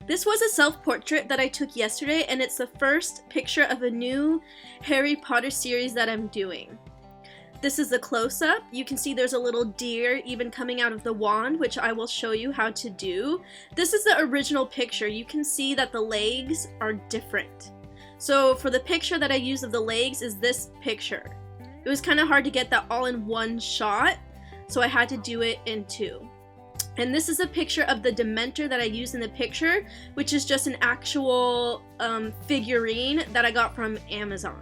This was a self-portrait that I took yesterday, and it's the first picture of a new Harry Potter series that I'm doing. This is a close-up. You can see there's a little deer even coming out of the wand, which I will show you how to do. This is the original picture. You can see that the legs are different. So for the picture that I use of the legs is this picture. It was kind of hard to get that all in one shot, so I had to do it in two. And this is a picture of the Dementor that I used in the picture, which is just an actual figurine that I got from Amazon.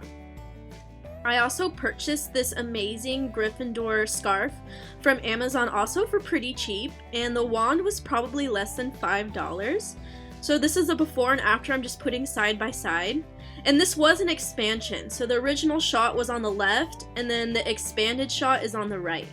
I also purchased this amazing Gryffindor scarf from Amazon also for pretty cheap, and the wand was probably less than $5. So this is a before and after I'm just putting side by side. And this was an expansion, so the original shot was on the left, and then the expanded shot is on the right.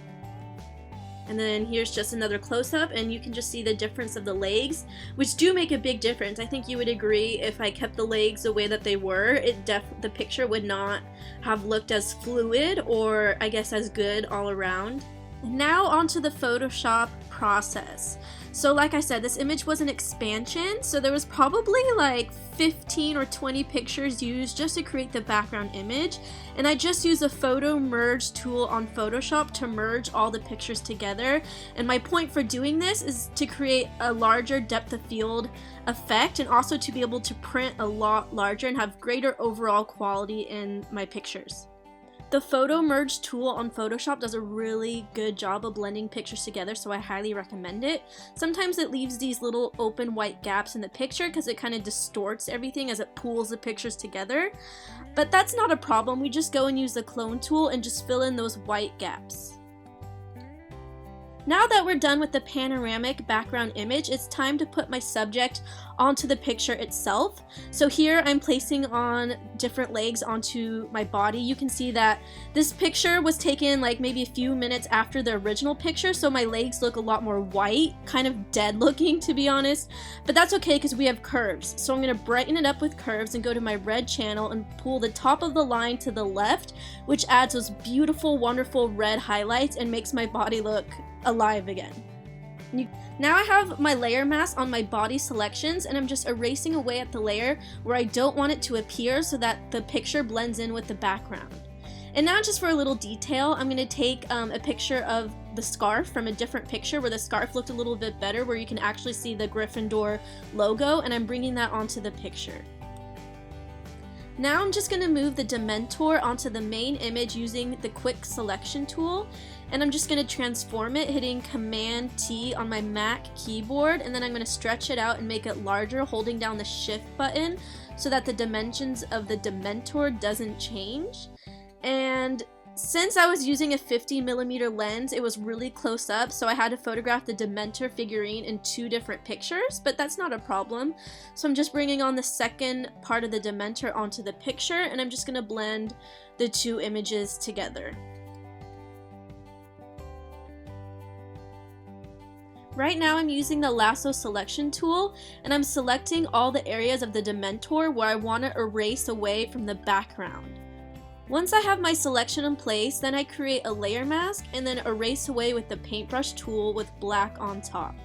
And then here's just another close-up, and you can just see the difference of the legs, which do make a big difference. I think you would agree if I kept the legs the way that they were, the picture would not have looked as fluid or I guess as good all around. Now onto the Photoshop process. So like I said, this image was an expansion, so there was probably like 15 or 20 pictures used just to create the background image, and I just used a photo merge tool on Photoshop to merge all the pictures together. And my point for doing this is to create a larger depth of field effect, and also to be able to print a lot larger and have greater overall quality in my pictures. The photo merge tool on Photoshop does a really good job of blending pictures together, so I highly recommend it. Sometimes it leaves these little open white gaps in the picture because it kind of distorts everything as it pulls the pictures together. But that's not a problem. We just go and use the clone tool and just fill in those white gaps. Now that we're done with the panoramic background image, it's time to put my subject onto the picture itself. So here I'm placing on different legs onto my body. You can see that this picture was taken like maybe a few minutes after the original picture, so my legs look a lot more white, kind of dead looking to be honest, but that's okay because we have curves. So I'm going to brighten it up with curves and go to my red channel and pull the top of the line to the left, which adds those beautiful, wonderful red highlights and makes my body look alive again. Now I have my layer mask on my body selections, and I'm just erasing away at the layer where I don't want it to appear so that the picture blends in with the background. And now just for a little detail, I'm going to take a picture of the scarf from a different picture where the scarf looked a little bit better, where you can actually see the Gryffindor logo, and I'm bringing that onto the picture. Now I'm just going to move the Dementor onto the main image using the quick selection tool, and I'm just going to transform it hitting Command T on my Mac keyboard, and then I'm going to stretch it out and make it larger holding down the shift button so that the dimensions of the Dementor doesn't change. And since I was using a 50mm lens, it was really close up, so I had to photograph the Dementor figurine in two different pictures, but that's not a problem. So I'm just bringing on the second part of the Dementor onto the picture, and I'm just going to blend the two images together. Right now I'm using the lasso selection tool, and I'm selecting all the areas of the Dementor where I want to erase away from the background. Once I have my selection in place, then I create a layer mask and then erase away with the paintbrush tool with black on top.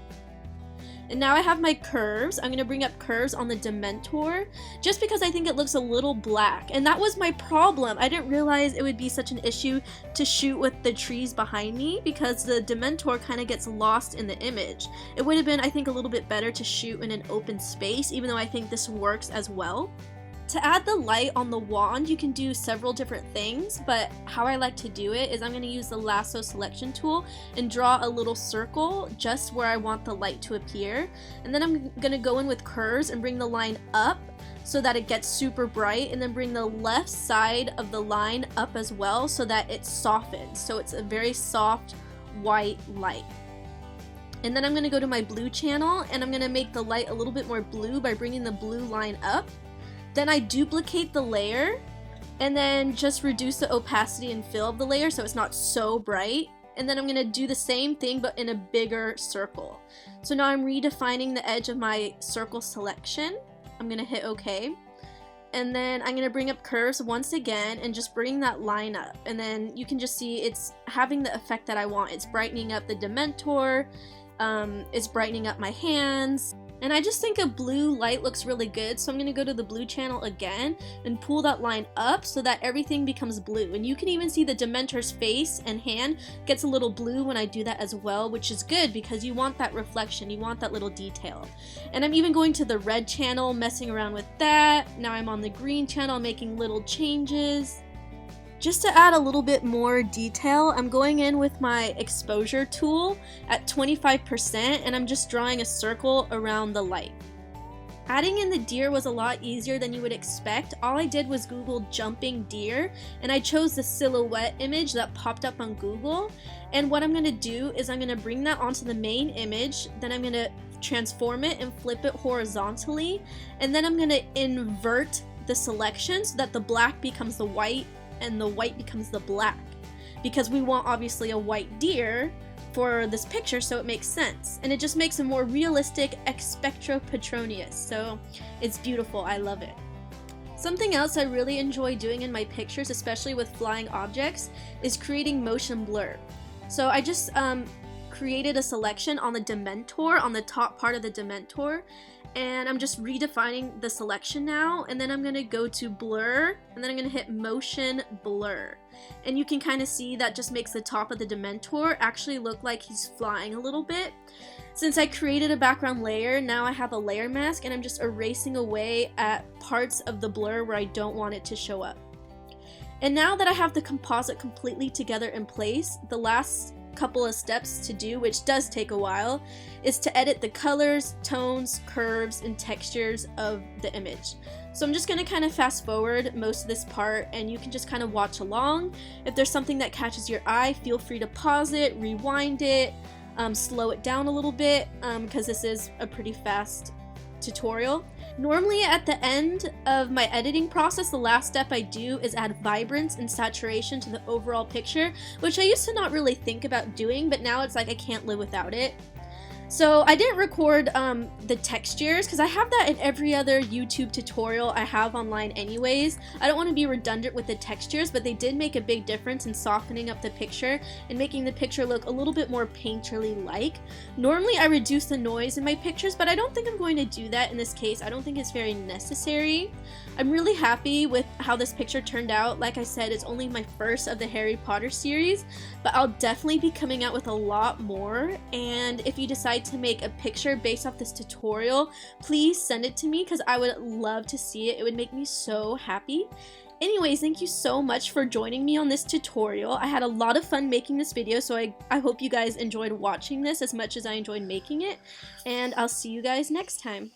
And now I have my curves. I'm going to bring up curves on the Dementor just because I think it looks a little black, and that was my problem. I didn't realize it would be such an issue to shoot with the trees behind me because the Dementor kind of gets lost in the image. It would have been, I think, a little bit better to shoot in an open space, even though I think this works as well. To add the light on the wand, you can do several different things, but how I like to do it is I'm going to use the lasso selection tool and draw a little circle just where I want the light to appear. And then I'm going to go in with curves and bring the line up so that it gets super bright, and then bring the left side of the line up as well so that it softens. So it's a very soft white light. And then I'm going to go to my blue channel, and I'm going to make the light a little bit more blue by bringing the blue line up. Then I duplicate the layer and then just reduce the opacity and fill of the layer so it's not so bright. And then I'm going to do the same thing but in a bigger circle. So now I'm redefining the edge of my circle selection. I'm going to hit OK. And then I'm going to bring up curves once again and just bring that line up. And then you can just see it's having the effect that I want. It's brightening up the Dementor. It's brightening up my hands. And I just think a blue light looks really good, so I'm going to go to the blue channel again and pull that line up so that everything becomes blue. And you can even see the Dementor's face and hand gets a little blue when I do that as well, which is good because you want that reflection, you want that little detail. And I'm even going to the red channel, messing around with that. Now I'm on the green channel, making little changes. Just to add a little bit more detail, I'm going in with my exposure tool at 25% and I'm just drawing a circle around the light. Adding in the deer was a lot easier than you would expect. All I did was Google jumping deer and I chose the silhouette image that popped up on Google. And what I'm going to do is I'm going to bring that onto the main image, then I'm going to transform it and flip it horizontally, and then I'm going to invert the selection so that the black becomes the white and the white becomes the black, because we want obviously a white deer for this picture, so it makes sense, and it just makes a more realistic Expectro Petronius. So it's beautiful, I love it. Something else I really enjoy doing in my pictures, especially with flying objects, is creating motion blur. So I just created a selection on the Dementor, on the top part of the Dementor, and I'm just redefining the selection now, and then I'm going to go to blur, and then I'm going to hit motion blur. And you can kind of see that just makes the top of the Dementor actually look like he's flying a little bit. Since I created a background layer, now I have a layer mask, and I'm just erasing away at parts of the blur where I don't want it to show up. And now that I have the composite completely together in place, the last couple of steps to do, which does take a while, is to edit the colors, tones, curves, and textures of the image. So I'm just going to kind of fast forward most of this part, and you can just kind of watch along. If there's something that catches your eye, feel free to pause it, rewind it, slow it down a little bit, because this is a pretty fast tutorial. Normally at the end of my editing process, the last step I do is add vibrance and saturation to the overall picture, which I used to not really think about doing, but now it's like I can't live without it. So I didn't record the textures because I have that in every other YouTube tutorial I have online anyways. I don't want to be redundant with the textures, but they did make a big difference in softening up the picture and making the picture look a little bit more painterly-like. Normally I reduce the noise in my pictures, but I don't think I'm going to do that in this case. I don't think it's very necessary. I'm really happy with how this picture turned out. Like I said, it's only my first of the Harry Potter series, but I'll definitely be coming out with a lot more. And if you decide to make a picture based off this tutorial, please send it to me because I would love to see it. It would make me so happy. Anyways, thank you so much for joining me on this tutorial. I had a lot of fun making this video, so I hope you guys enjoyed watching this as much as I enjoyed making it, and I'll see you guys next time.